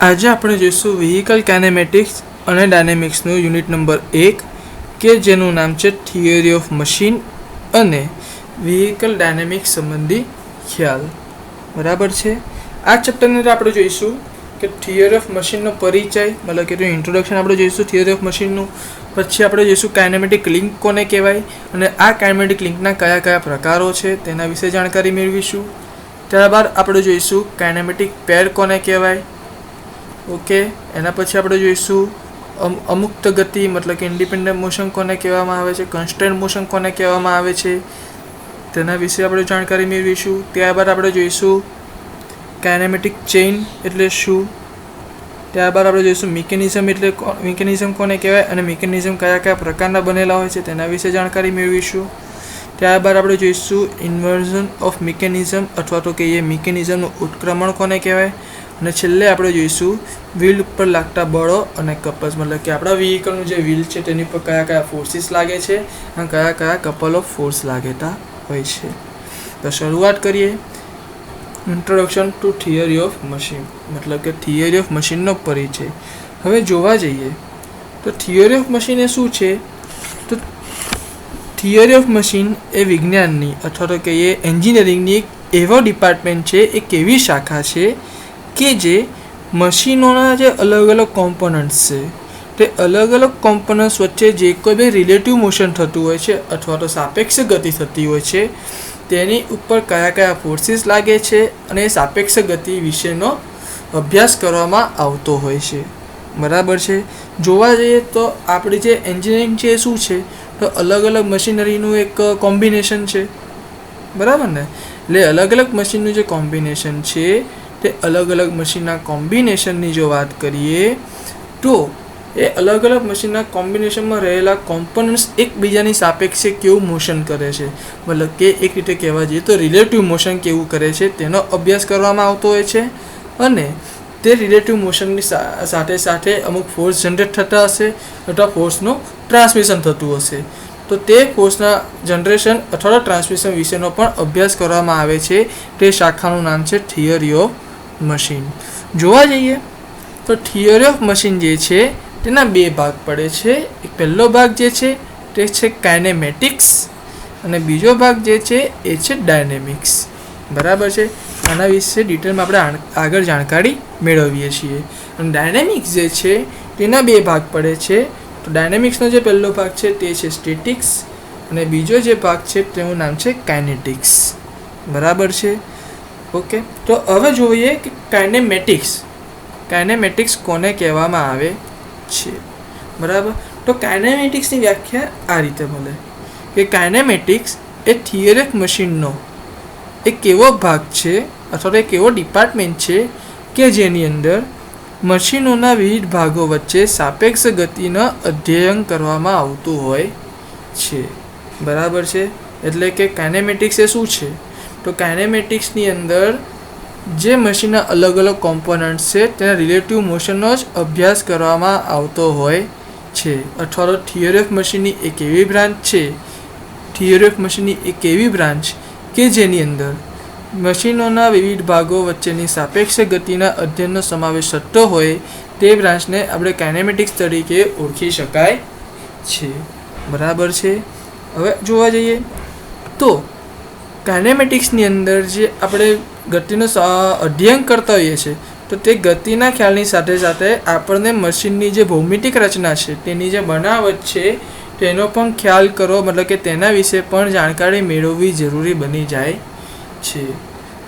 આજે આપણે જોઈશું વ્હીકલ કાઇનેમેટિક્સ અને ડાયનેમિક્સનું યુનિટ નંબર 1 કે જેનું નામ છે થિયરી ઓફ મશીન અને વ્હીકલ ડાયનેમિક્સ સંબંધી ખ્યાલ. બરાબર છે. આ ચેપ્ટરની અંદર આપણે જોઈશું કે થિયરી ઓફ મશીનનો પરિચય, મતલબ કે ઇન્ટ્રોડક્શન આપણે જોઈશું થિયરી ઓફ મશીનનું. પછી આપણે જોઈશું કાઇનેમેટિક લિંક કોને કહેવાય અને આ કાઇનેમેટિક લિંકના કયા કયા પ્રકારો છે તેના વિશે જાણકારી મેળવીશું. ત્યારબાદ આપણે જોઈશું કાઇનેમેટિક પેર કોને કહેવાય. ઓકે, એના પછી આપણે જોઈશું અમુક્ત ગતિ મતલબ કે ઇન્ડિપેન્ડન્ટ મોશન કોને કહેવામાં આવે છે, કન્સ્ટ્રેન્ટ મોશન કોને કહેવામાં આવે છે તેના વિશે આપણે જાણકારી મેળવીશું. ત્યારબાદ આપણે જોઈશું કાઇનેમેટિક ચેઇન એટલે શું. ત્યારબાદ આપણે જોઈશું મિકેનિઝમ એટલે મિકેનિઝમ કોને કહેવાય અને મિકેનિઝમ કયા કયા પ્રકારના બનેલા હોય છે તેના વિશે જાણકારી મેળવીશું. ત્યારબાદ આપણે જોઈશું ઇન્વર્ઝન ઓફ મિકેનિઝમ અથવા તો કે એ મિકેનિઝમનું ઉત્ક્રમણ કોને કહેવાય. અને છેલ્લે આપણે જોઈશું વ્હીલ ઉપર લાગતા બળો અને કપલ્સ, મતલબ કે આપણા વ્હીકલનું જે વ્હીલ છે તેની પર કયા કયા ફોર્સીસ લાગે છે અને કયા કયા કપલ ઓફ ફોર્સ લાગેતા હોય છે. તો શરૂઆત કરીએ. Introduction to theory of machine, મતલબ કે થિયરી ઓફ મશીનનો પરિચય. હવે જોવા જઈએ તો થિયરી ઓફ મશીન એ શું છે. તો થિયરી ઓફ મશીન એ વિજ્ઞાનની અથવા તો કે એ એન્જિનિયરિંગની એક એવો ડિપાર્ટમેન્ટ છે, એક એવી શાખા છે કે જે મશીનોના જે અલગ અલગ કોમ્પોનન્ટ્સ છે તે અલગ અલગ કોમ્પોનન્ટ્સ વચ્ચે જે કોઈ બી રિલેટિવ મોશન થતું હોય છે અથવા તો સાપેક્ષ ગતિ થતી હોય છે તેની ઉપર કયા કયા ફોર્સીસ લાગે છે અને એ સાપેક્ષ ગતિ વિશેનો અભ્યાસ કરવામાં આવતો હોય છે. બરાબર છે. જોવા જઈએ તો આપણી જે એન્જિનિયરિંગ છે એ શું છે તો અલગ અલગ મશીનરીનું એક કોમ્બિનેશન છે. બરાબર ને. એટલે અલગ અલગ મશીનનું જે કોમ્બિનેશન છે તે અલગ અલગ મશીનના કોમ્બિનેશનની જો વાત કરીએ તો એ અલગ અલગ મશીનના કોમ્બિનેશનમાં રહેલા કોમ્પોનન્ટ્સ એકબીજાની સાપેક્ષે કેવું મોશન કરે છે, મતલબ કે એક રીતે કહેવા જઈએ તો રિલેટિવ મોશન કેવું કરે છે તેનો અભ્યાસ કરવામાં આવતો હોય છે. અને તે રિલેટિવ મોશનની સાથે સાથે અમુક ફોર્સ જનરેટ થતા હશે અથવા ફોર્સનું ટ્રાન્સમિશન થતું હશે તો તે ફોર્સના જનરેશન અથવા ટ્રાન્સમિશન વિશેનો પણ અભ્યાસ કરવામાં આવે છે. તે શાખાનું નામ છે થિયરી ઓફ મશીન. જોવા જઈએ તો થિયરી ઓફ મશીન જે છે તેના બે ભાગ પડે છે. એક પહેલો ભાગ જે છે તે છે કાઇનેમેટિક્સ અને બીજો ભાગ જે છે એ છે ડાયનેમિક્સ. બરાબર છે. આના વિશે ડિટેલમાં આપણે આગળ જાણકારી મેળવીએ છીએ. અને ડાયનેમિક્સ જે છે તેના બે ભાગ પડે છે. તો ડાયનેમિક્સનો જે પહેલો ભાગ છે તે છે સ્ટેટિક્સ અને બીજો જે ભાગ છે તેનું નામ છે કાઇનેટિક્સ. બરાબર છે. ઓકે, તો હવે જોઈએ કે કાઇનેમેટિક્સ કોને કહેવામાં આવે છે. બરાબર. તો કાઇનેમેટિક્સની વ્યાખ્યા આ રીતે મળે કે કાઇનેમેટિક્સ એ થિયરી ઓફ મશીનનો એક એવો ભાગ છે અથવા તો એક એવો ડિપાર્ટમેન્ટ છે કે જેની અંદર મશીનોના વિવિધ ભાગો વચ્ચે સાપેક્ષ ગતિનું અધ્યયન કરવામાં આવતું હોય છે. બરાબર છે. એટલે કે કાઇનેમેટિક્સ એ શું છે તો કાઇનેમેટિક્સની અંદર જે મશીનના અલગ અલગ કોમ્પોનન્ટ્સ છે તેના રિલેટિવ મોશનનો જ અભ્યાસ કરવામાં આવતો હોય છે. અથવા તો થિયરી ઓફ મશીનની એક એવી બ્રાન્ચ છે, થિયરી ઓફ મશીનની એક એવી બ્રાન્ચ કે જેની અંદર મશીનોના વિવિધ ભાગો વચ્ચેની સાપેક્ષ ગતિના અધ્યયનનો સમાવેશ થતો હોય તે બ્રાન્ચને આપણે કાઇનેમેટિક્સ તરીકે ઓળખી શકાય છે. બરાબર છે. હવે જોવા જઈએ તો કાઇનેમેટિક્સની અંદર જે આપણે ગતિનો અધ્યયન કરતા હોઈએ છીએ તો તે ગતિના ખ્યાલની સાથે સાથે આપણને મશીનની જે ભૌમિતિક રચના છે તેની જે બનાવટ છે તેનો પણ ખ્યાલ કરવો, મતલબ કે તેના વિશે પણ જાણકારી મેળવવી જરૂરી બની જાય છે.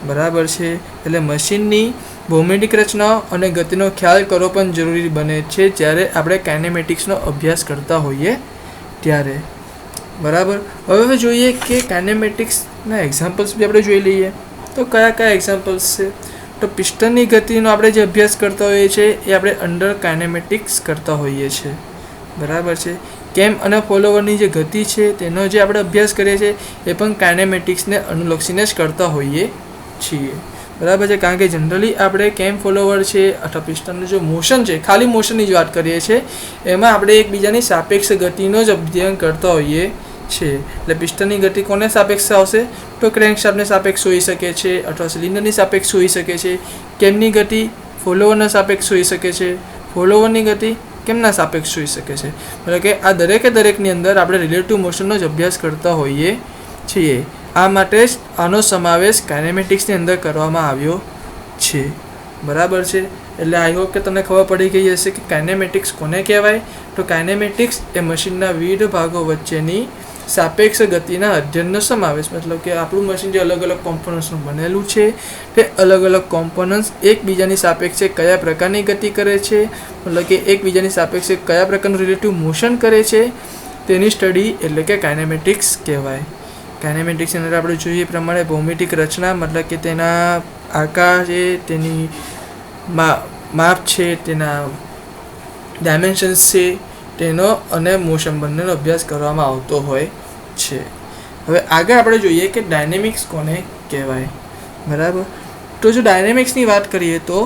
બરાબર છે. એટલે મશીનની ભૌમિતિક રચનાઓ અને ગતિનો ખ્યાલ કરવો પણ જરૂરી બને છે જ્યારે આપણે કાઇનેમેટિક્સનો અભ્યાસ કરતા હોઈએ ત્યારે. બરાબર. હવે જોઈએ કે કાઇનેમેટિક્સના એક્ઝામ્પલ્સ બી આપણે જોઈ લઈએ. તો કયા કયા એક્ઝામ્પલ્સ છે તો પિસ્ટનની ગતિનો આપણે જે અભ્યાસ કરતા હોઈએ છીએ એ આપણે અંડર કાઇનેમેટિક્સ કરતા હોઈએ છીએ. બરાબર છે. કેમ અને ફોલોવરની જે ગતિ છે તેનો જે આપણે અભ્યાસ કરીએ છીએ એ પણ કાઇનેમેટિક્સને અનુલક્ષીને જ કરતા હોઈએ છીએ. બરાબર છે. કારણ કે જનરલી આપણે કેમ ફોલોવર છે અથવા પિસ્ટનનું જે મોશન છે, ખાલી મોશનની જ વાત કરીએ છીએ, એમાં આપણે એકબીજાની સાપેક્ષ ગતિનો જ અધ્યયન કરતા હોઈએ છે. એટલે પિસ્ટનની ગતિ કોને સાપેક્ષ આવશે તો ક્રેન્કશાફ્ટને સાપેક્ષ હોઈ શકે છે અથવા સિલિન્ડરની સાપેક્ષ હોઈ શકે છે. કેમની ગતિ ફોલોવરના સાપેક્ષ હોઈ શકે છે, ફોલોવરની ગતિ કેમના સાપેક્ષ હોઈ શકે છે. એટલે કે આ દરેકની અંદર આપણે રિલેટિવ મોશનનો જ અભ્યાસ કરતા હોઈએ છીએ. આ માટે જ આનો સમાવેશ કાઇનેમેટિક્સની અંદર કરવામાં આવ્યો છે. બરાબર છે. એટલે આઈ હોપ કે તમને ખબર પડી ગઈ હશે કે કાઇનેમેટિક્સ કોને કહેવાય. તો કાઇનેમેટિક્સ એ મશીનના વિવિધ ભાગો વચ્ચેની સાપેક્ષ ગતિના અધ્યયનનો સમાવેશ, મતલબ કે આપણું મશીન જે અલગ અલગ કોમ્પોનન્ટ્સનું બનેલું છે તે અલગ અલગ કોમ્પોનન્ટ્સ એકબીજાની સાપેક્ષે કયા પ્રકારની ગતિ કરે છે, મતલબ કે એકબીજાની સાપેક્ષે કયા પ્રકારનું રિલેટિવ મોશન કરે છે તેની સ્ટડી એટલે કે કાઇનેમેટિક્સ કહેવાય. કાઇનેમેટિક્સની અંદર આપણે જોઈએ એ પ્રમાણે ભૌમિતિક રચના, મતલબ કે તેના આકાર છે, તેની માપ છે, તેના ડાયમેન્શન્સ છે, તેનો અને મોશન બંનેનો અભ્યાસ કરવામાં આવતો હોય છે. હવે આગળ આપણે જોઈએ કે ડાયનેમિક્સ કોને કહેવાય. બરાબર. તો જો ડાયનેમિક્સની વાત કરીએ તો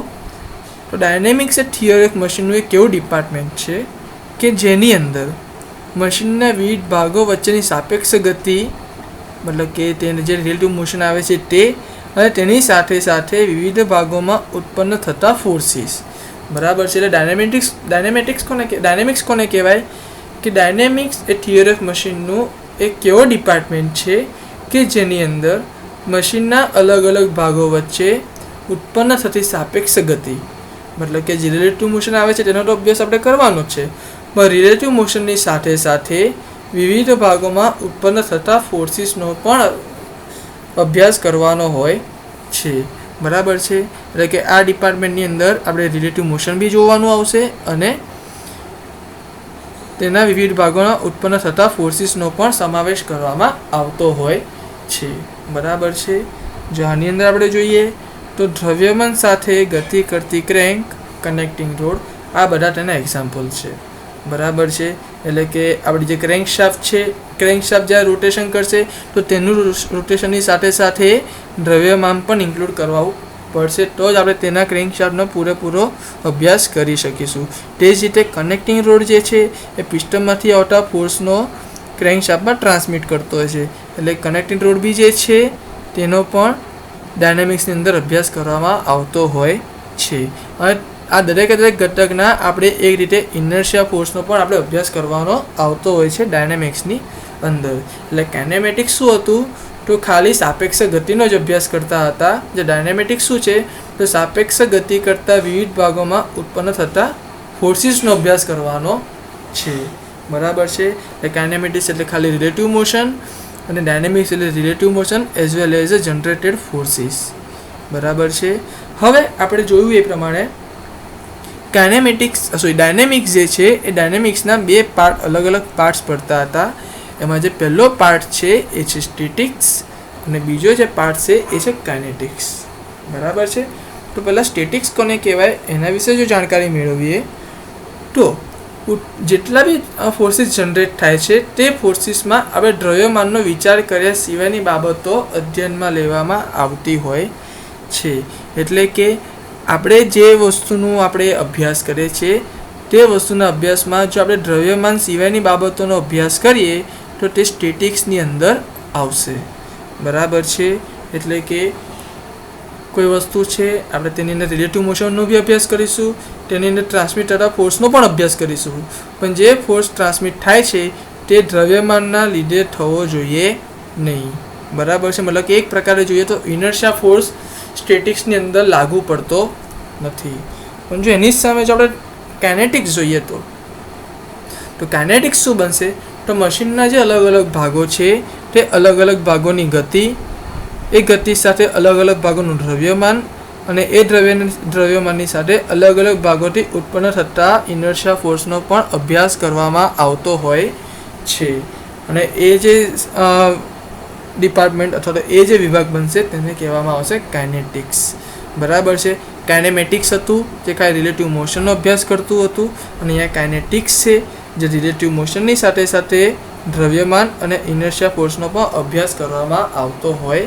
ડાયનેમિક્સ એ થિયરી ઓફ મશીનનું એક એવું ડિપાર્ટમેન્ટ છે કે જેની અંદર મશીનના વિવિધ ભાગો વચ્ચેની સાપેક્ષ ગતિ, મતલબ કે તેને જે રિલેટિવ મોશન આવે છે તે, અને તેની સાથે સાથે વિવિધ ભાગોમાં ઉત્પન્ન થતા ફોર્સીસ. બરાબર છે. એટલે ડાયનેમિક્સ કોને કહેવાય કે ડાયનેમિક્સ એ થિયરી ઓફ મશીનનું એક એવો ડિપાર્ટમેન્ટ છે કે જેની અંદર મશીનના અલગ અલગ ભાગો વચ્ચે ઉત્પન્ન થતી સાપેક્ષ ગતિ, મતલબ કે જે રિલેટિવ મોશન આવે છે તેનો તો અભ્યાસ આપણે કરવાનો જ છે, પણ રિલેટિવ મોશનની સાથે સાથે વિવિધ ભાગોમાં ઉત્પન્ન થતા ફોર્સીસનો પણ અભ્યાસ કરવાનો હોય છે. બરાબર છે. એટલે કે આ ડિપાર્ટમેન્ટની અંદર આપણે રિલેટિવ મોશન બી જોવાનું આવશે અને તેના વિવિધ ભાગોના ઉત્પન્ન થતા ફોર્સીસનો પણ સમાવેશ કરવામાં આવતો હોય છે. બરાબર છે. જો આની અંદર આપણે જોઈએ તો દ્રવ્યમાન સાથે ગતિ કરતી ક્રેન્ક, કનેક્ટિંગ રોડ, આ બધા તેના એક્ઝામ્પલ છે. બરાબર છે. એટલે કે આપણી જે ક્રેન્કશાફ્ટ છે, ક્રેન્કશાફ્ટ જ્યારે રોટેશન કરશે તો તેનું રોટેશનની સાથે સાથે દ્રવ્યમાન પણ ઇન્ક્લુડ કરવું પડશે, તો જ આપણે તેના ક્રેન્કશાફ્ટનો પૂરેપૂરો અભ્યાસ કરી શકીશું. તે જ રીતે કનેક્ટિંગ રોડ જે છે એ પિસ્ટનમાંથી આવતા ફોર્સનો ક્રેન્કશાફ્ટમાં ટ્રાન્સમિટ કરતો હોય છે. એટલે કનેક્ટિંગ રોડ બી જે છે તેનો પણ ડાયનેમિક્સની અંદર અભ્યાસ કરવામાં આવતો હોય છે. અને આ દરેક ઘટકના આપણે એક રીતે ઇનર્શિયા ફોર્સનો પણ આપણે અભ્યાસ કરવાનો આવતો હોય છે ડાયનેમિક્સની અંદર. એટલે કાઇનેમેટિક્સ શું હતું તો ખાલી સાપેક્ષ ગતિનો જ અભ્યાસ કરતા હતા. જે ડાયનેમેટિક્સ શું છે તો સાપેક્ષ ગતિ કરતા વિવિધ ભાગોમાં ઉત્પન્ન થતા ફોર્સીસનો અભ્યાસ કરવાનો છે. બરાબર છે. એટલે કાઇનેમેટિક્સ એટલે ખાલી રિલેટિવ મોશન અને ડાયનેમિક્સ એટલે relative motion as well as generated forces. બરાબર છે. હવે આપણે જોયું એ પ્રમાણે ડાયનેમિક્સ જે છે એ ડાયનેમિક્સના બે પાર્ટ, અલગ અલગ પાર્ટ્સ પડતા હતા. એમાં જે પહેલો પાર્ટ છે એ છે સ્ટેટિક્સ અને બીજો જે પાર્ટ છે એ છે કાઇનેટિક્સ. બરાબર છે. તો પહેલાં સ્ટેટિક્સ કોને કહેવાય એના વિશે જો જાણકારી મેળવીએ તો જેટલા બી ફોર્સીસ જનરેટ થાય છે તે ફોર્સીસમાં આપણે દ્રવ્યમાનનો વિચાર કર્યા સિવાયની બાબતો અધ્યયનમાં લેવામાં આવતી હોય છે. એટલે કે આપણે જે વસ્તુનું આપણે અભ્યાસ કરીએ છીએ તે વસ્તુના અભ્યાસમાં જો આપણે દ્રવ્યમાન સિવાયની બાબતોનો અભ્યાસ કરીએ તો તે સ્ટેટિક્સની અંદર આવશે. બરાબર છે. એટલે કે કોઈ વસ્તુ છે આપણે તેની અંદર રિલેટિવ મોશનનો બી અભ્યાસ કરીશું, તેની અંદર ટ્રાન્સમિટ થતા ફોર્સનો પણ અભ્યાસ કરીશું, પણ જે ફોર્સ ટ્રાન્સમિટ થાય છે તે દ્રવ્યમાનના લીધે થવો જોઈએ નહીં. બરાબર છે. મતલબ કે એક પ્રકારે જોઈએ તો ઇનર્શિયા ફોર્સ સ્ટેટિક્સની અંદર લાગુ પડતો નથી. પણ જો એની સામે જો આપણે કાઇનેટિક્સ જોઈએ તો કાઇનેટિક્સ શું બનશે તો મશીનના જે અલગ અલગ ભાગો છે તે અલગ અલગ ભાગોની ગતિ, એ ગતિ સાથે અલગ અલગ ભાગોનું દ્રવ્યમાન અને એ દ્રવ્યમાનની સાથે અલગ અલગ ભાગોથી ઉત્પન્ન થતા ઇનર્શિયા ફોર્સનો પણ અભ્યાસ કરવામાં આવતો હોય છે. અને એ જે ડિપાર્ટમેન્ટ અથવા તો એ જે વિભાગ બનશે તેને કહેવામાં આવશે કાઇનેટિક્સ. બરાબર છે. કાઇનેમેટિક્સ હતું જે કાંઈ રિલેટિવ મોશનનો અભ્યાસ કરતું હતું, અને અહીંયા કાઇનેટિક્સ છે જે રિલેટિવ મોશનની સાથે સાથે દ્રવ્યમાન અને ઇનર્શિયા ફોર્સનો પણ અભ્યાસ કરવામાં આવતો હોય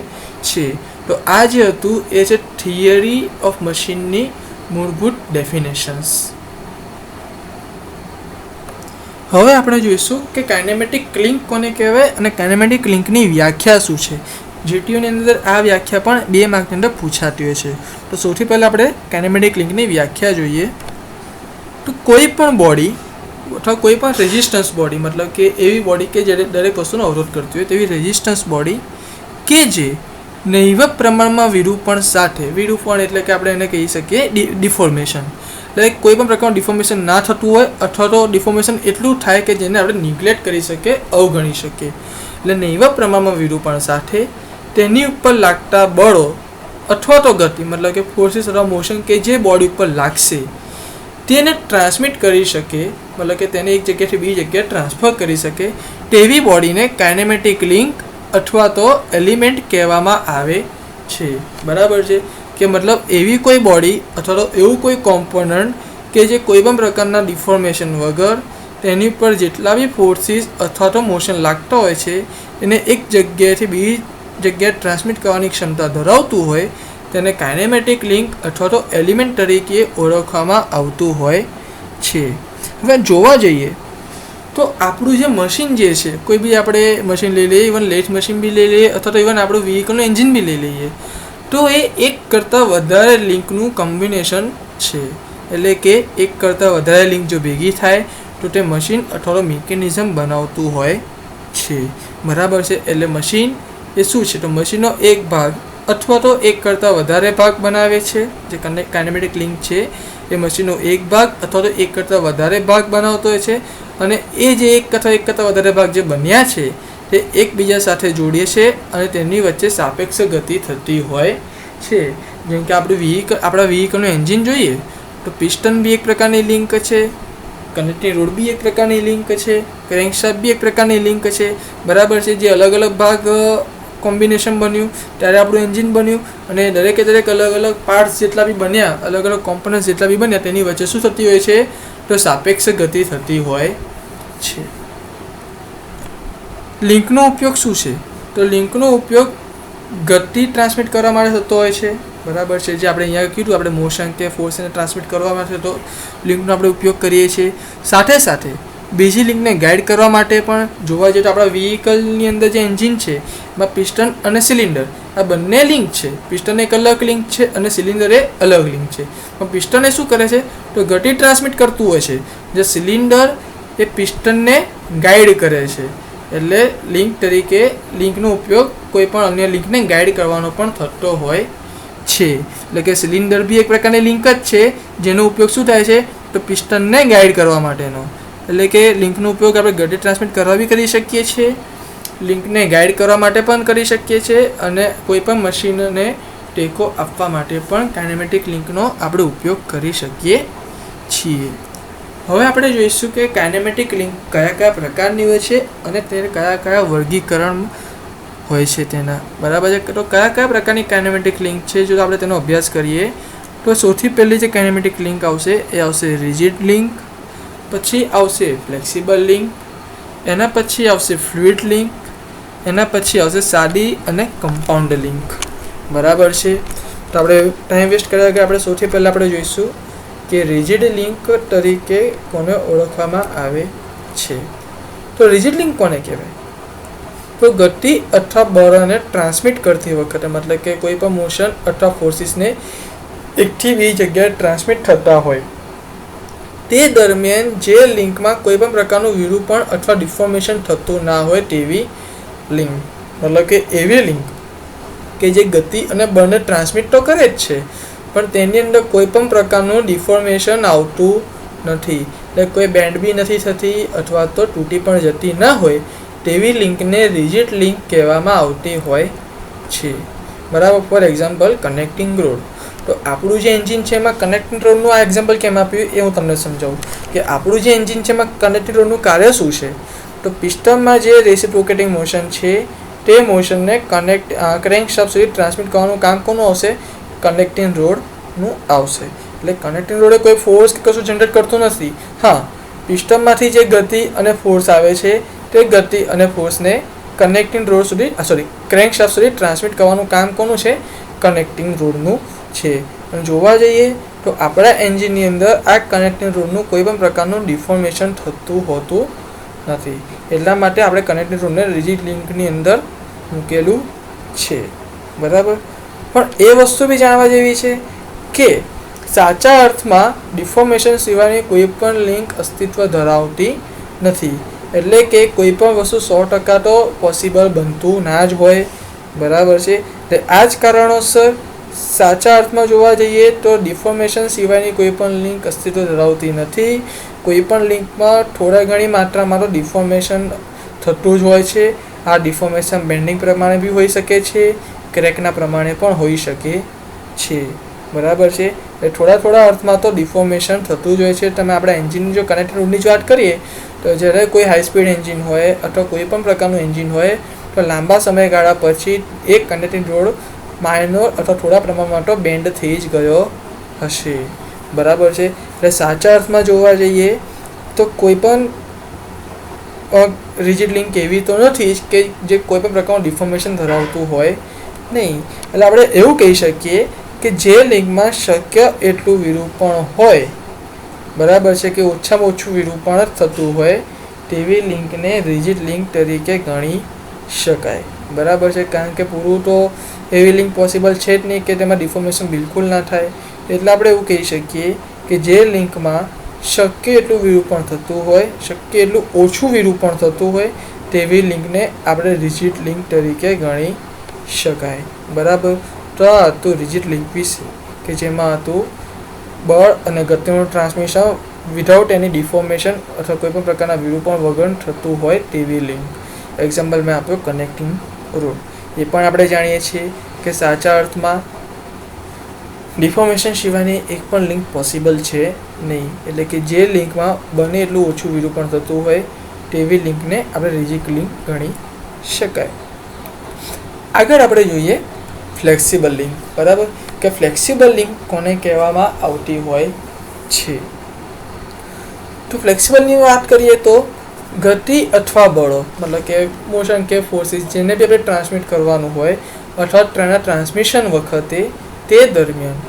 છે. તો આ જે હતું એ છે થિયરી ઓફ મશીનની મૂળભૂત ડેફિનેશન્સ. હવે આપણે જોઈશું કે કાઇનેમેટિક લિંક કોને કહેવાય અને કાઇનેમેટિક લિંકની વ્યાખ્યા શું છે જીટીયુની અંદર આ વ્યાખ્યા પણ 2 માર્કની અંદર પૂછાતી હોય છે. તો સૌથી પહેલાં આપણે કાઇનેમેટિક લિંકની વ્યાખ્યા જોઈએ. તો કોઈ પણ બોડી અથવા કોઈ પણ રેઝિસ્ટન્સ બોડી, મતલબ કે એવી બોડી કે જે દરેક વસ્તુનો અવરોધ કરતી હોય તેવી રેઝિસ્ટન્સ બોડી કે જે નહિવત પ્રમાણમાં વિરૂપણ સાથે, વિરૂપણ એટલે કે આપણે એને કહી શકીએ ડિફોર્મેશન, એટલે કોઈ પણ પ્રકારનું ડિફોર્મેશન ના થતું હોય અથવા તો ડિફોર્મેશન એટલું થાય કે જેને આપણે નિગ્લેક્ટ કરી શકીએ, અવગણી શકીએ. એટલે નહિવત પ્રમાણમાં વિરૂપણ સાથે તેની ઉપર લાગતા બળો અથવા તો ગતિ, મતલબ કે ફોર્સિસ અથવા મોશન કે જે બોડી ઉપર લાગશે તેને ટ્રાન્સમિટ કરી શકે, મતલબ કે તેને એક જગ્યાએથી બીજી જગ્યાએ ટ્રાન્સફર કરી શકે તેવી બોડીને કાઇનેમેટિક લિંક અથવા તો એલિમેન્ટ કહેવામાં આવે છે. બરાબર છે કે મતલબ એવી કોઈ બોડી અથવા તો એવું કોઈ કોમ્પોનન્ટ કે જે કોઈ પણ પ્રકારના ડિફોર્મેશન વગર તેની ઉપર જેટલા બી ફોર્સિસ અથવા તો મોશન લાગતો હોય છે એને એક જગ્યાએથી બીજી જગ્યાએ ટ્રાન્સમિટ કરવાની ક્ષમતા ધરાવતું હોય તેને કાઇનેમેટિક લિંક અથવા તો એલિમેન્ટ તરીકે ઓળખવામાં આવતું હોય છે. હવે જોવા જઈએ તો આપણું જે મશીન જે છે, કોઈ બી આપણે મશીન લઈ લઈએ, ઇવન લેથ મશીન બી લઈ લઈએ અથવા તો ઇવન આપણું વ્હીકલનું એન્જિન બી લઈ લઈએ, તો એ એક કરતાં વધારે લિંકનું કોમ્બિનેશન છે. એટલે કે એક કરતાં વધારે લિંક જો ભેગી થાય તો તે મશીન અથવા તો મિકેનિઝમ બનાવતું હોય છે. બરાબર છે. એટલે મશીન એ શું છે? તો મશીનનો એક ભાગ અથવા તો એક કરતાં વધારે ભાગ બનાવે છે. જે કાઇનેમેટિક લિંક છે એ મશીનનો એક ભાગ અથવા તો એક કરતાં વધારે ભાગ બનાવતો હોય છે અને એ જે એક કરતાં વધારે ભાગ જે બન્યા છે તે એકબીજા સાથે જોડીએ છે અને તેની વચ્ચે સાપેક્ષ ગતિ થતી હોય છે. જેમ કે આપણા વ્હીકલનું એન્જિન જોઈએ તો પિસ્ટન બી એક પ્રકારની લિંક છે, કનેક્ટિંગ રોડ બી એક પ્રકારની લિંક છે, ક્રેન્કશાફ્ટ બી એક પ્રકારની લિંક છે. બરાબર છે. જે અલગ અલગ ભાગ કોમ્બિનેશન બન્યું ત્યારે આપણું એન્જિન બન્યું અને દરેક અલગ અલગ પાર્ટ્સ જેટલા બી બન્યા, અલગ અલગ કોમ્પોનન્ટ્સ જેટલા બી બન્યા તેની વચ્ચે શું થતી હોય છે? તો સાપેક્ષ ગતિ થતી હોય છે. લિંકનો ઉપયોગ શું છે? તો લિંકનો ઉપયોગ ગતિ ટ્રાન્સમિટ કરવા માટે થતો હોય છે. બરાબર છે. જે આપણે અહીંયા કીધું, આપણે મોશન કે ફોર્સને ટ્રાન્સમિટ કરવા માટે તો લિંકનો આપણે ઉપયોગ કરીએ છીએ. સાથે સાથે બીજી લિંકને ગાઈડ કરવા માટે પણ જોવા જઈએ તો આપણા વ્હીકલની અંદર જે એન્જિન છે એમાં પિસ્ટન અને સિલિન્ડર આ બંને લિંક છે. પિસ્ટન એક અલગ લિંક છે અને સિલિન્ડર એ અલગ લિંક છે. પણ પિસ્ટન એ શું કરે છે? તો ગતિ ટ્રાન્સમિટ કરતું હોય છે, જે સિલિન્ડર એ પિસ્ટનને ગાઈડ કરે છે. એટલે લિંક તરીકે લિંકનો ઉપયોગ કોઈ પણ અન્ય લિંકને ગાઈડ કરવાનો પણ થતો હોય છે. એટલે કે સિલિન્ડર બી એક પ્રકારની લિંક જ છે જેનો ઉપયોગ શું થાય છે? તો પિસ્ટનને ગાઈડ કરવા માટેનો. એટલે કે લિંકનો ઉપયોગ આપણે ગતિ ટ્રાન્સમિટ કરવા બી કરી શકીએ છીએ, લિંકને ગાઈડ કરવા માટે પણ કરી શકીએ છીએ અને કોઈ પણ મશીનને ટેકો આપવા માટે પણ કાઇનેમેટિક લિંકનો આપણે ઉપયોગ કરી શકીએ છીએ. હવે આપણે જોઈશું કે કાઇનેમેટિક લિંક કયા પ્રકારની હોય છે અને તે કયા વર્ગીકરણ હોય છે તેના. બરાબર છે. તો કયા પ્રકારની કાઇનેમેટિક લિંક છે જો આપણે તેનો અભ્યાસ કરીએ તો સૌથી પહેલી જે કાઇનેમેટિક લિંક આવશે એ આવશે રિજિડ લિંક, પછી આવશે ફ્લેક્સિબલ લિંક, એના પછી આવશે ફ્લુઇડ લિંક, એના પછી આવશે સાદી અને કમ્પાઉન્ડ લિંક. બરાબર છે. તો આપણે ટાઈમ વેસ્ટ કર્યા કે આપણે સૌથી પહેલાં આપણે જોઈશું કે રિજિડ લિંક તરીકે કોને ઓળખવામાં આવે છે. તો રિજિડ લિંક કોને કહેવાય? તો ગતિ અથવા બળને ટ્રાન્સમિટ કરતી વખતે, મતલબ કે કોઈ પણ મોશન અથવા ફોર્સિસને એકથી બીજી જગ્યાએ ટ્રાન્સમિટ થતા હોય તે દરમિયાન જે લિંકમાં કોઈ પણ પ્રકારનું વિરૂપણ અથવા ડિફોર્મેશન થતું ના હોય તેવી લિંક. મતલબ કે એવી લિંક કે જે ગતિ અને બળને ટ્રાન્સમિટ તો કરે જ છે પણ તેની અંદર કોઈ પણ પ્રકારનું ડિફોર્મેશન આવતું નથી, એટલે કોઈ બેન્ડ બી નથી થતી અથવા તો તૂટી પણ જતી ના હોય તેવી લિંકને રિજિડ લિંક કહેવામાં આવતી હોય છે. બરાબર. For example connecting road. તો આપણું જે એન્જિન છે એમાં કનેક્ટિંગ રોડનું આ એક્ઝામ્પલ કેમ આપ્યું એ હું તમને સમજાવું કે આપણું જે એન્જિન છે એમાં કનેક્ટિંગ રોડનું કાર્ય શું છે. તો પિસ્ટનમાં જે રેસિપ્રોકેટિંગ મોશન છે તે મોશનને ક્રેન્કશાફ્ટ સુધી ટ્રાન્સમિટ કરવાનું કામ કોનું આવશે? કનેક્ટિંગ રોડનું આવશે. એટલે કનેક્ટિંગ રોડે કોઈ ફોર્સ કે કશું જનરેટ કરતું નથી. હા, પિસ્ટનમાંથી જે ગતિ અને ફોર્સ આવે છે તે ગતિ અને ફોર્સને કનેક્ટિંગ રોડ સુધી ક્રેન્કશાફ્ટ સુધી ટ્રાન્સમિટ કરવાનું કામ કોનું છે? કનેક્ટિંગ રોડનું છે. અને જોવા જઈએ તો આપણા એન્જિનની અંદર આ કનેક્ટિંગ રોડનું કોઈ પણ પ્રકારનું ડિફોર્મેશન થતું હોતું નથી. એટલા માટે આપણે કનેક્ટિંગ રોડને રિજિડ લિંકની અંદર મૂકેલું છે, બરાબર. પણ એ વસ્તુ બી જાણવા જેવી છે કે સાચા અર્થમાં ડિફોર્મેશન સિવાયની કોઈ પણ લિંક અસ્તિત્વ ધરાવતી નથી. એટલે કે કોઈ પણ વસ્તુ 100% તો પોસિબલ બનતું ના જ હોય, બરાબર છે. એટલે આ જ કારણોસર સાચા અર્થમાં જોવા જઈએ તો ડિફોર્મેશન સિવાયની કોઈ પણ લિંક અસ્તિત્વ ધરાવતી નથી. કોઈ પણ લિંકમાં થોડા ઘણી માત્રામાં તો ડિફોર્મેશન થતું જ હોય છે. આ ડિફોર્મેશન બેન્ડિંગ પ્રમાણે બી હોઈ શકે છે, ક્રેકના પ્રમાણે પણ હોઈ શકે છે, બરાબર છે. એટલે થોડા અર્થમાં તો ડિફોર્મેશન થતું જ હોય છે. તમે આપણા એન્જિનની જો કનેક્ટેડ રોડની જ વાત કરીએ તો જ્યારે કોઈ હાઈ સ્પીડ એન્જિન હોય અથવા કોઈ પણ પ્રકારનું એન્જિન હોય તો લાંબા સમયગાળા પછી એક કનેક્ટિંગ રોડ માઇનોર અથવા થોડા પ્રમાણમાં તો બેન્ડ થઈ જ ગયો હશે, બરાબર છે. એટલે સાચા અર્થમાં જોવા જઈએ તો કોઈ પણ રિજિડ લિંક એવી તો નથી કે જે કોઈ પણ પ્રકારનું ડિફોર્મેશન ધરાવતું હોય નહીં. એટલે આપણે એવું કહી શકીએ કે જે લિંકમાં શક્ય એટલું વિરૂપણ હોય, બરાબર છે, કે ઓછામાં ઓછું વિરૂપણ જ થતું હોય તેવી લિંકને રિજિડ લિંક તરીકે ગણી શકાય, બરાબર છે. કારણ કે પૂરું તો એવી લિંક પોસિબલ છે જ નહીં કે તેમાં ડિફોર્મેશન બિલકુલ ના થાય. એટલે આપણે એવું કહી શકીએ કે જે લિંકમાં શક્ય એટલું વિરૂપણ થતું હોય, શક્ય એટલું ઓછું વિરૂપણ થતું હોય તેવી લિંકને આપણે રિજિડ લિંક તરીકે ગણી શકાય, બરાબર. તો આ હતું રિજિડ લિંક વિશે, કે જેમાં હતું બળ અને ગતિનું ટ્રાન્સમિશન વિધાઉટ એની ડિફોર્મેશન અથવા કોઈ પણ પ્રકારના વિરૂપણ વગર થતું હોય તેવી લિંક. એક્ઝામ્પલ મેં આપ્યો કનેક્ટિંગ રોડ. એ પણ આપણે જાણીએ છીએ કે સાચા અર્થમાં ડિફોર્મેશન સિવાયની એક પણ લિંક પોસિબલ છે નહીં. એટલે કે જે લિંકમાં બને એટલું ઓછું વિરૂપણ થતું હોય તેવી લિંકને આપણે રિજિડ લિંક ગણી શકાય. આગળ આપણે જોઈએ ફ્લેક્સિબલ લિંક, બરાબર. કે ફ્લેક્સિબલ લિંક કોને કહેવામાં આવતી હોય છે. તો ફ્લેક્સિબલની વાત કરીએ તો ગતિ અથવા બળો, મતલબ કે મોશન કે ફોર્સિસ જેને બી આપણે ટ્રાન્સમિટ કરવાનું હોય અથવા તેના ટ્રાન્સમિશન વખતે તે દરમિયાન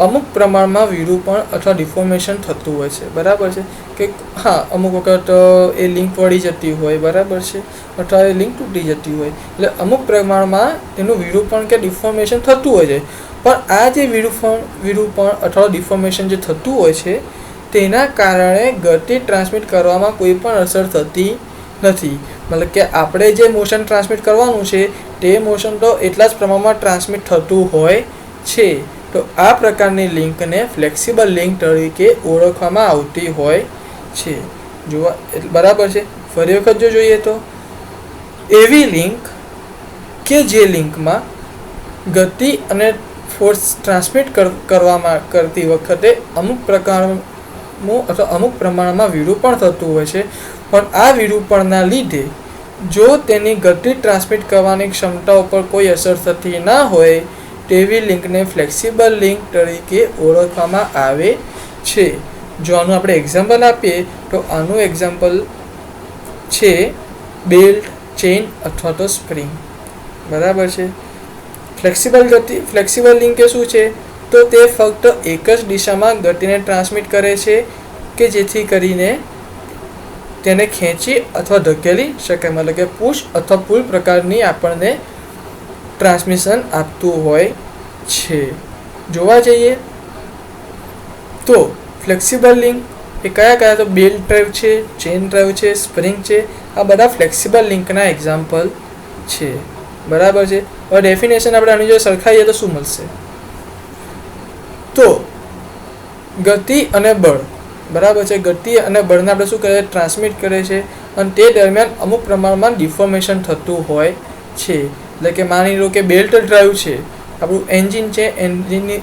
અમુક પ્રમાણમાં વિરૂપણ અથવા ડિફોર્મેશન થતું હોય છે, બરાબર છે. કે હા, અમુક વખત એ લિંક વળી જતી હોય, બરાબર છે, અથવા એ લિંક તૂટી જતી હોય. એટલે અમુક પ્રમાણમાં તેનું વિરૂપણ કે ડિફોર્મેશન થતું હોય છે. પણ આ જે વિરૂપણ અથવા ડિફોર્મેશન જે થતું હોય છે તેના કારણે ગતિ ટ્રાન્સમિટ કરવામાં કોઈ પણ અસર થતી નથી. મતલબ કે આપણે જે મોશન ટ્રાન્સમિટ કરવાનું છે તે મોશન તો એટલા જ પ્રમાણમાં ટ્રાન્સમિટ થતું હોય છે. તો આ પ્રકારની લિંકને ફ્લેક્સિબલ લિંક તરીકે ઓળખવામાં આવતી હોય છે. જોવા બરાબર છે. ફરી વખત જો જોઈએ તો એવી લિંક કે જે લિંકમાં ગતિ અને ફોર્સ ટ્રાન્સમિટ કરવામાં કરતી વખતે અમુક પ્રકારનું અથવા અમુક પ્રમાણમાં વિરૂપણ થતું હોય છે. પણ આ વિરૂપણના લીધે જો તેની ગતિ ટ્રાન્સમિટ કરવાની ક્ષમતા ઉપર કોઈ અસર થતી ના હોય તેવી લિંકને ફ્લેક્સિબલ લિંક તરીકે ઓળખવામાં આવે છે. જો આનું આપણે એક્ઝામ્પલ આપીએ તો આનું એક્ઝામ્પલ છે બેલ્ટ, ચેઇન અથવા તો સ્પ્રિંગ, બરાબર છે. ફ્લેક્સિબલ લિંક એ શું છે તો તે ફક્ત એક જ દિશામાં ગતિને ટ્રાન્સમિટ કરે છે કે જેથી કરીને તેને ખેંચી અથવા ધકેલી શકાય. મતલબ કે પુશ અથવા પુલ પ્રકારની આપણને ટ્રાન્સમિશન આપતું હોય છે. જોવા જઈએ તો ફ્લેક્સિબલ લિંક એ કયા તો બેલ્ટ ડ્રાઈવ છે, ચેઇન ડ્રાઈવ છે, સ્પ્રિંગ છે. આ બધા ફ્લેક્સિબલ લિંકના એક્ઝામ્પલ છે, બરાબર છે. હવે ડેફિનેશન આપણે આની જો સરખાઈએ તો શું મળશે? તો ગતિ અને બળ, બરાબર છે. ગતિ અને બળને આપણે શું કરે, ટ્રાન્સમિટ કરે છે અને તે દરમિયાન અમુક પ્રમાણમાં ડિફોર્મેશન થતું હોય છે. એટલે કે માની લો કે બેલ્ટ ડ્રાઈવ છે, આપણું એન્જિન છે,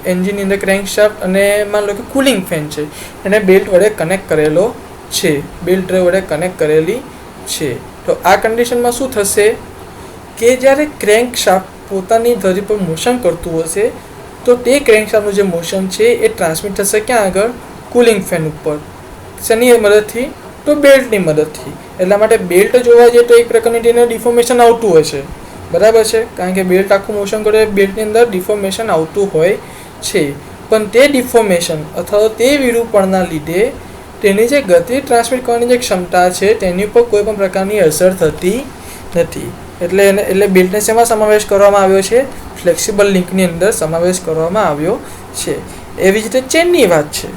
એન્જિનની અંદર ક્રેન્કશાફ્ટ અને માની લો કે કુલિંગ ફેન છે, એને બેલ્ટ વડે કનેક્ટ કરેલો છે, બેલ્ટ ડ્રાઈવ વડે કનેક્ટ કરેલી છે. તો આ કન્ડિશનમાં શું થશે કે જ્યારે ક્રેન્કશાફ્ટ પોતાની ધરી પર મોશન કરતું હશે તો તે ક્રેન્કશાફ્ટનું જે મોશન છે એ ટ્રાન્સમિટ થશે ક્યાં આગળ? કુલિંગ ફેન ઉપર. શેની મદદથી? તો બેલ્ટની મદદથી. એટલા માટે બેલ્ટ જોવા જઈએ તો એક પ્રકારની તેને ડિફોર્મેશન આવતું હોય છે, બરાબર છે. કારણ કે બેલ્ટ આખું મોશન કરે, બેલ્ટની અંદર ડિફોર્મેશન આવતું હોય છે. પણ તે ડિફોર્મેશન અથવા તે વિરૂપણના લીધે તેની જે ગતિ ટ્રાન્સમિટ કરવાની જે ક્ષમતા છે તેની ઉપર કોઈ પણ પ્રકારની અસર થતી નથી. એટલે બિલ્ટને શેમાં સમાવેશ કરવામાં આવ્યો છે? ફ્લેક્સિબલ લિંકની અંદર સમાવેશ કરવામાં આવ્યો છે. એવી જ રીતે ચેનની વાત છે,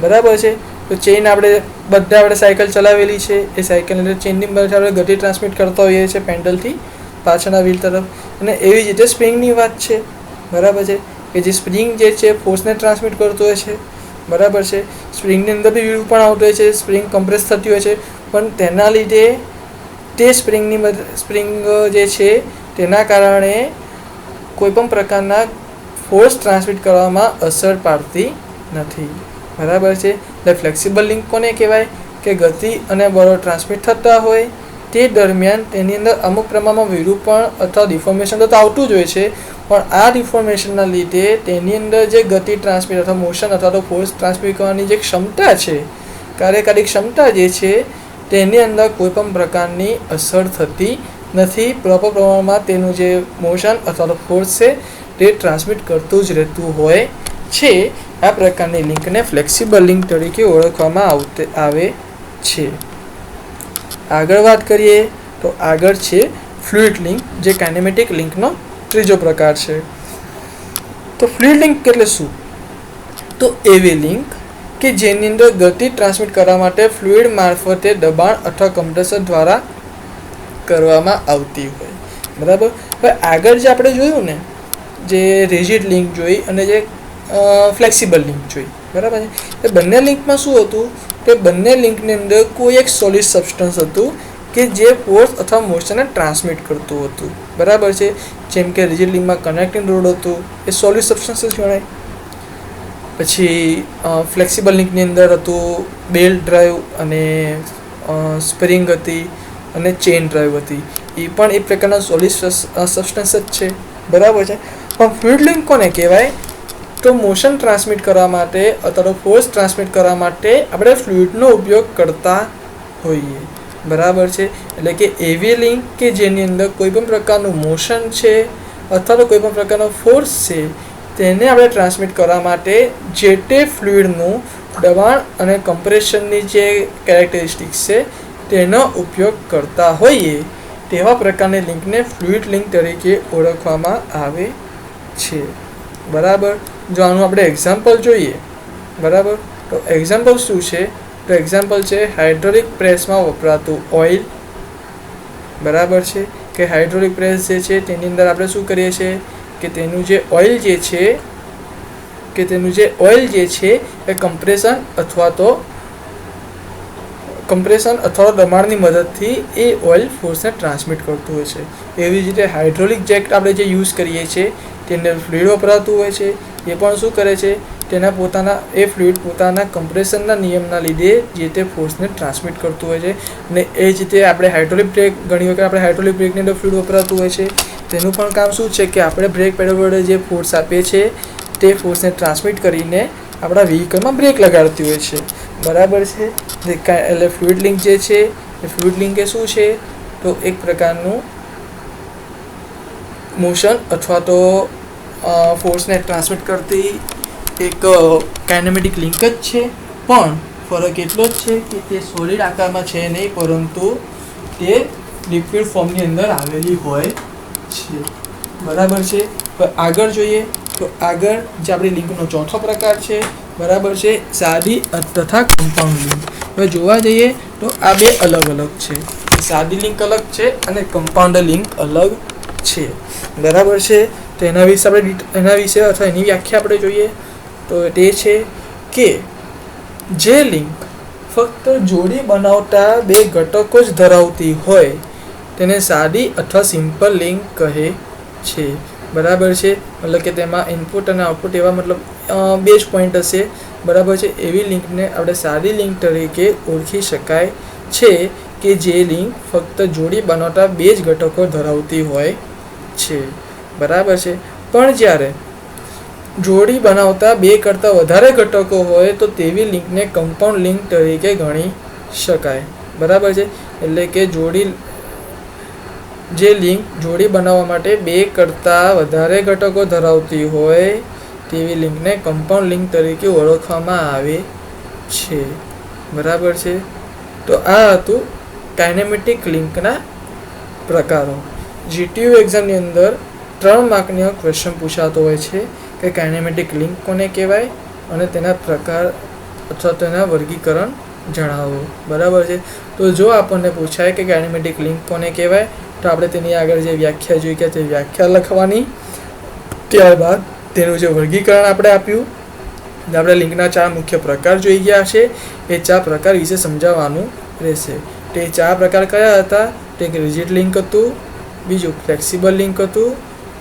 બરાબર છે. તો ચેન આપણે સાયકલ ચલાવેલી છે, એ સાયકલની અંદર ચેનની મદદથી આપણે ગતિ ટ્રાન્સમિટ કરતા હોઈએ છીએ પેન્ડલથી પાછળના વ્હીલ તરફ. અને એવી જ રીતે સ્પ્રિંગની વાત છે, બરાબર છે, કે જે સ્પ્રિંગ જે છે ફોર્સને ટ્રાન્સમિટ કરતો હોય છે, બરાબર છે. સ્પ્રિંગની અંદર બી વ્હીલ પણ આવતો હોય છે, સ્પ્રિંગ કમ્પ્રેસ થતી હોય છે, પણ તેના લીધે તે સ્પ્રિંગ જે છે તેના કારણે કોઈપણ પ્રકારના ફોર્સ ટ્રાન્સમિટ કરવામાં અસર પાડતી નથી, બરાબર છે. એટલે ફ્લેક્સિબલ લિંક કોને કહેવાય? કે ગતિ અને બળો ટ્રાન્સમિટ થતા હોય તે દરમિયાન તેની અંદર અમુક પ્રમાણમાં વિરૂપણ અથવા ડિફોર્મેશન તો આવતું જ હોય છે, પણ આ ડિફોર્મેશનના લીધે તેની અંદર જે ગતિ ટ્રાન્સમિટ અથવા મોશન અથવા તો ફોર્સ ટ્રાન્સમિટ કરવાની જે ક્ષમતા છે, કાર્યકારી ક્ષમતા જે છે, તેની અંદર કોઈપણ પ્રકારની અસર થતી નથી. પ્રોપર પ્રમાણમાં તેનું જે મોશન અથવા તો ફોર્સ છે તે ટ્રાન્સમિટ કરતું જ રહેતું હોય છે. આ પ્રકારની લિંકને ફ્લેક્સિબલ લિંક તરીકે ઓળખવામાં આવે છે. આગળ વાત કરીએ તો આગળ છે ફ્લુઇડ લિંક, જે કાઇનેમેટિક લિંકનો ત્રીજો પ્રકાર છે. તો ફ્લુઇડ લિંક એટલે શું? તો એવી લિંક કે જેની અંદર ગતિ ટ્રાન્સમિટ કરવા માટે ફ્લુઇડ મારફતે દબાણ અથવા કમ્પ્રેસર દ્વારા કરવામાં આવતી હોય, બરાબર. હવે આગળ જે આપણે જોયું ને, જે રિજિડ લિંક જોઈ અને જે ફ્લેક્સિબલ લિંક જોઈ, બરાબર છે. એ બંને લિંકમાં શું હતું? તે બંને લિંકની અંદર કોઈ એક સોલિડ સબસ્ટન્સ હતું કે જે ફોર્સ અથવા મોશનને ટ્રાન્સમિટ કરતું હતું, બરાબર છે. જેમ કે રિજિડ લિંકમાં કનેક્ટિંગ રોડ હતું, એ સોલિડ સબસ્ટન્સ જ ગણાય. પછી ફ્લેક્સિબલ લિંકની અંદર હતું બેલ્ટ ડ્રાઈવ અને સ્પ્રિંગ હતી અને ચેન ડ્રાઈવ હતી, એ પણ એક પ્રકારના સોલિડ સબસ્ટન્સ જ છે, બરાબર છે. પણ ફ્લુઇડ લિંક કોને કહેવાય? તો મોશન ટ્રાન્સમિટ કરવા માટે અથવા તો ફોર્સ ટ્રાન્સમિટ કરવા માટે આપણે ફ્લુઇડનો ઉપયોગ કરતા હોઈએ, બરાબર છે. એટલે કે એવી લિંક કે જેની અંદર કોઈ પણ પ્રકારનું મોશન છે અથવા તો કોઈ પણ પ્રકારનો ફોર્સ છે તેને આપણે ટ્રાન્સમિટ કરવા માટે જે તે ફ્લુઇડનું દબાણ અને કમ્પ્રેશનની જે કેરેક્ટરિસ્ટિક્સ છે તેનો ઉપયોગ કરતા હોઈએ તેવા પ્રકારની લિંકને ફ્લુઇડ લિંક તરીકે ઓળખવામાં આવે છે, બરાબર. જો આનું આપણે એક્ઝામ્પલ જોઈએ, બરાબર, તો એક્ઝામ્પલ શું છે? તો એક્ઝામ્પલ છે હાઇડ્રોલિક પ્રેસમાં વપરાતું ઓઇલ, બરાબર છે. કે હાઇડ્રોલિક પ્રેસ જે છે તેની અંદર આપણે શું કરીએ છીએ કે તેનું જે ઓઇલ જે છે એ કમ્પ્રેશન અથવા દબાણની મદદથી એ ઓઇલ ફોર્સને ટ્રાન્સમિટ કરતું હોય છે. એવી જ રીતે હાઇડ્રોલિક જેટ આપણે જે યુઝ કરીએ છીએ તેની અંદર ફ્લુઇડ વપરાતું હોય છે, એ પણ શું કરે છે? એ ફ્લુઇડ પોતાના કમ્પ્રેશનના નિયમના લીધે જે તે ફોર્સને ટ્રાન્સમિટ કરતું હોય છે. અને એ જ રીતે આપણે હાઇડ્રોલિક બ્રેક, ઘણી વખત આપણે હાઇડ્રોલિક બ્રેકની અંદર ફ્લુઇડ વપરાતું હોય છે. તેનું પણ કામ શું છે કે આપણે બ્રેક પેડલ વડે જે ફોર્સ આપીએ છીએ તે ફોર્સને ટ્રાન્સમિટ કરીને આપણા વ્હીકલમાં બ્રેક લગાડતી હોય છે, બરાબર છે. એટલે ફ્લુઇડ લિંક જે છે એ ફ્લુઇડ લિંક એ શું છે? તો એક પ્રકારનું મોશન અથવા તો ફોર્સને ટ્રાન્સમિટ કરતી એક કાઇનેમેટિક લિંક જ છે. પણ ફરક એટલો જ છે કે તે સોલિડ આકારમાં છે નહીં, પરંતુ તે લિક્વિડ ફોર્મની અંદર આવેલી હોય છે, બરાબર છે. આગળ જોઈએ તો આગળ જે આપણી લિંકનો ચોથો પ્રકાર છે, બરાબર છે, સાદી તથા કમ્પાઉન્ડ લિંક. હવે જોવા જઈએ તો આ બે અલગ અલગ છે. સાદી લિંક અલગ છે અને કમ્પાઉન્ડ લિંક અલગ છે, બરાબર છે. તો એના વિશે અથવા એની વ્યાખ્યા આપણે જોઈએ તો તે છે કે જે લિંક ફક્ત જોડી બનાવતા બે ઘટકો જ ધરાવતી હોય તેને સાદી અથવા સિમ્પલ લિંક કહે છે, બરાબર છે. મતલબ કે તેમાં ઇનપુટ અને આઉટપુટ એવા બે જ પોઈન્ટ હશે, બરાબર છે. એવી લિંકને આપણે સાદી લિંક તરીકે ઓળખી શકાય છે કે જે લિંક ફક્ત જોડી બનાવતા બે જ ઘટકો ધરાવતી હોય છે, બરાબર છે. પણ જ્યારે જોડી બનાવતા બે કરતાં વધારે ઘટકો હોય તો તેવી લિંકને કમ્પાઉન્ડ લિંક તરીકે ગણી શકાય, બરાબર છે. એટલે કે લિંક જોડી બનાવવા માટે બે કરતાં વધારે ઘટકો ધરાવતી હોય તેવી લિંકને કમ્પાઉન્ડ લિંક તરીકે ઓળખવામાં આવે છે, બરાબર છે. તો આ હતું કાઇનેમેટિક લિંકના પ્રકારો. જીટીયુ એક્ઝામની અંદર 3 માર્કનો ક્વેશ્ચન પૂછાતો હોય છે કે કાઇનેમેટિક લિંક કોને કહેવાય અને તેના પ્રકાર અથવા તેના વર્ગીકરણ જણાવો. બરાબર છે. તો જો આપણને પૂછાય કે કાઇનેમેટિક લિંક કોને કહેવાય તો આપણે તેની આગળ જે વ્યાખ્યા જોઈ કે તે વ્યાખ્યા લખવાની, ત્યારબાદ તેનું જે વર્ગીકરણ આપણે આપ્યું, આપણે લિંકના 4 મુખ્ય પ્રકાર જોઈ ગયા છે, એ 4 પ્રકાર વિશે સમજાવવાનું રહેશે. તે 4 પ્રકાર કયા હતા? તે રિજિડ લિંક હતું, બીજું ફ્લેક્સિબલ લિંક હતું,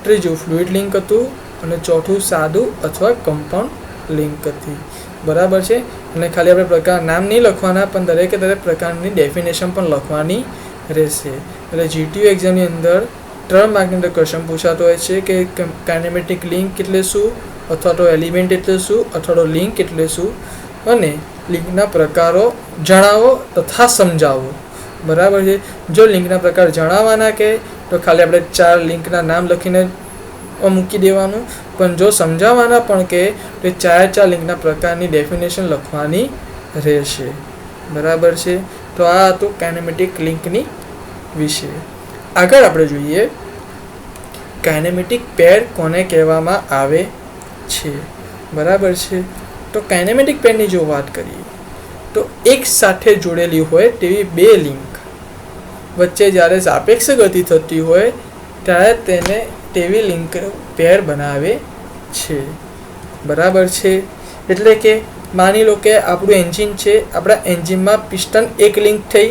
ત્રીજું ફ્લુઇડ લિંક હતું અને ચોથું સાદું અથવા કમ્પાઉન્ડ લિંક હતી. બરાબર છે. અને ખાલી આપણે પ્રકાર નામ નહીં લખવાના, પણ દરેકે દરેક પ્રકારની ડેફિનેશન પણ લખવાની રહેશે. એટલે જીટીયુ એક્ઝામની અંદર 3 માર્કની અંદર ક્વેશ્ચન પૂછાતો હોય છે કે કાઇનેમેટિક લિંક એટલે શું, અથવા તો એલિમેન્ટ એટલે શું, અથવા તો લિંક એટલે શું, અને લિંકના પ્રકારો જણાવો તથા સમજાવો. બરાબર છે. જો લિંકના પ્રકાર જણાવવાના કહે તો ખાલી આપણે 4 લિંકના નામ લખીને મૂકી દેવાનું, પણ જો સમજાવવાના પણ કહે તો 4 લિંકના પ્રકારની ડેફિનેશન લખવાની રહેશે. બરાબર છે. તો આ હતું કાઇનેમેટિક લિંકની વિશે. આગળ આપણે જોઈએ કાઇનેમેટિક પેર કોને કહેવામાં આવે છે. બરાબર છે. તો કાઇનેમેટિક પેરની જો વાત કરીએ તો એક સાથે જોડેલી હોય તેવી 2 લિંક વચ્ચે જ્યારે સાપેક્ષ ગતિ થતી હોય ત્યારે તેને તેવી લિંક પેર બનાવે છે. બરાબર છે. એટલે કે માની લો કે આપણું એન્જિન છે, આપણા એન્જિનમાં પિસ્ટન એક લિંક થઈ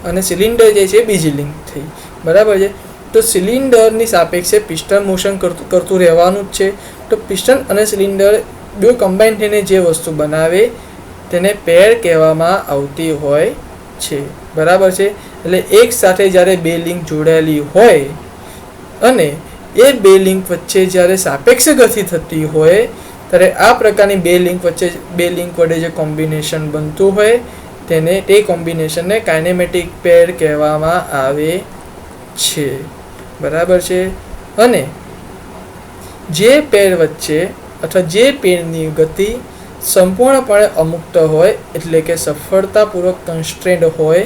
અને સિલિન્ડર જે છે બીજી લિંક થઈ. બરાબર છે. તો સિલિન્ડરની સાપેક્ષે પિસ્ટન મોશન કરતું રહેવાનું જ છે. તો પિસ્ટન અને સિલિન્ડર બે કમ્બાઈન થઈને જે વસ્તુ બનાવે તેને પેર કહેવામાં આવતી હોય છે. બરાબર છે. એટલે એક સાથે જ્યારે 2 લિંક જોડાયેલી હોય અને એ 2 લિંક વચ્ચે જ્યારે સાપેક્ષ ગતિ થતી હોય ત્યારે આ પ્રકારની 2 લિંક વચ્ચે 2 લિંક વડે જે કોમ્બિનેશન બનતું હોય તે કોમ્બિનેશનને કાઇનેમેટિક પેર કહેવામાં આવે છે. બરાબર છે. અને જે પેર વચ્ચે અથવા જે પેરની ગતિ સંપૂર્ણપણે અમુક્ત હોય એટલે કે સફળતાપૂર્વક કન્સ્ટ્રેન્ડ હોય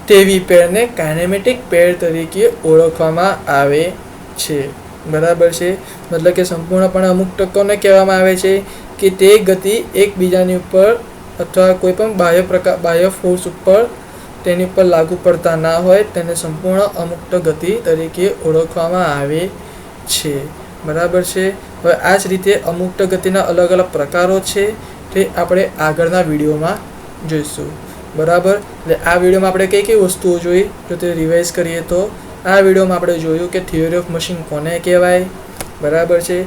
તેવી પેરને કાઇનેમેટિક પેર તરીકે ઓળખવામાં આવે છે. બરાબર છે. મતલબ કે સંપૂર્ણપણે અમુક્ત કોને કહેવામાં આવે છે કે તે ગતિ એકબીજાની ઉપર અથવા કોઈ પણ બાહ્ય ફોર્સ ઉપર તેની ઉપર લાગુ પડતા ના હોય તેને સંપૂર્ણ અમુક્ત ગતિ તરીકે ઓળખવામાં આવે છે. બરાબર છે. હવે આ જ રીતે અમુક્ત ગતિના અલગ અલગ પ્રકારો છે તે આપણે આગળના વિડીયોમાં જોઈશું. બરાબર. એટલે આ વિડીયોમાં આપણે કઈ કઈ વસ્તુઓ જોઈ તો તે રિવાઇઝ કરીએ તો આ વિડીયોમાં આપણે જોયું કે થિયરી ઓફ મશીન કોને કહેવાય. બરાબર છે.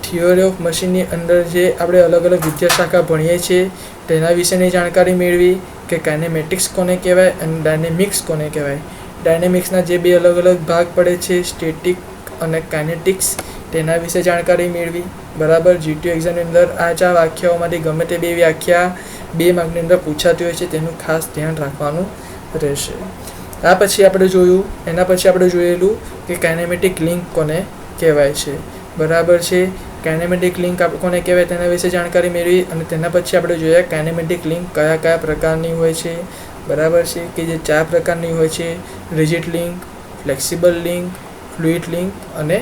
થિયરી ઓફ મશીનની અંદર જે આપણે અલગ અલગ વિદ્યાશાખા ભણીએ છીએ તેના વિશેની જાણકારી મેળવી કે કાઇનેમેટિક્સ કોને કહેવાય અને ડાયનેમિક્સ કોને કહેવાય. ડાયનેમિક્સના જે 2 અલગ અલગ ભાગ પડે છે સ્ટેટિક અને કાઇનેટિક્સ તેના વિશે જાણકારી મેળવી. બરાબર. જીટીયુ એક્ઝામની અંદર આ 4 વ્યાખ્યાઓમાંથી ગમે તે 2 વ્યાખ્યા 2 માર્કની અંદર પૂછાતી હોય છે તેનું ખાસ ધ્યાન રાખવાનું રહેશે. આ પછી આપણે જોયેલું કે કાઇનેમેટિક લિંક કોને કહેવાય છે. બરાબર છે. કાઇનેમેટિક લિંક કોને કહેવાય તેના વિશે જાણકારી મેળવી અને તેના પછી આપણે જોયા કાઇનેમેટિક લિંક કયા કયા પ્રકારની હોય છે. બરાબર છે. કે જે 4 પ્રકારની હોય છે: rigid link, flexible link, fluid link અને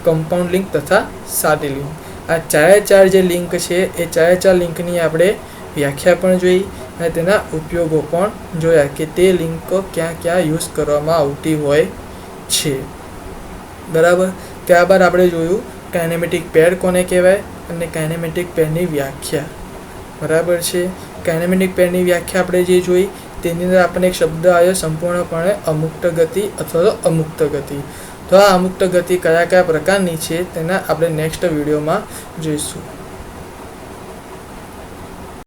કમ્પાઉન્ડ લિંક તથા સાદી લિંક. આ 4 જે લિંક છે એ 4 લિંકની આપણે વ્યાખ્યા પણ જોઈ અને તેના ઉપયોગો પણ જોયા કે તે લિંકો ક્યાં ક્યાં યુઝ કરવામાં આવતી હોય છે. બરાબર. ત્યારબાદ આપણે જોયું કાઇનેમેટિક પેર કોને કહેવાય અને કાઇનેમેટિક પેરની વ્યાખ્યા. બરાબર છે. કાઇનેમેટિક પેરની વ્યાખ્યા આપણે જે જોઈ તેની અંદર આપણને એક શબ્દ આવ્યો સંપૂર્ણપણે અમુક્ત ગતિ અથવા તો અમુક્ત ગતિ. તો આ અમુક્ત ગતિ કયા કયા પ્રકારની છે તેના આપણે નેક્સ્ટ વિડીયોમાં જોઈશું.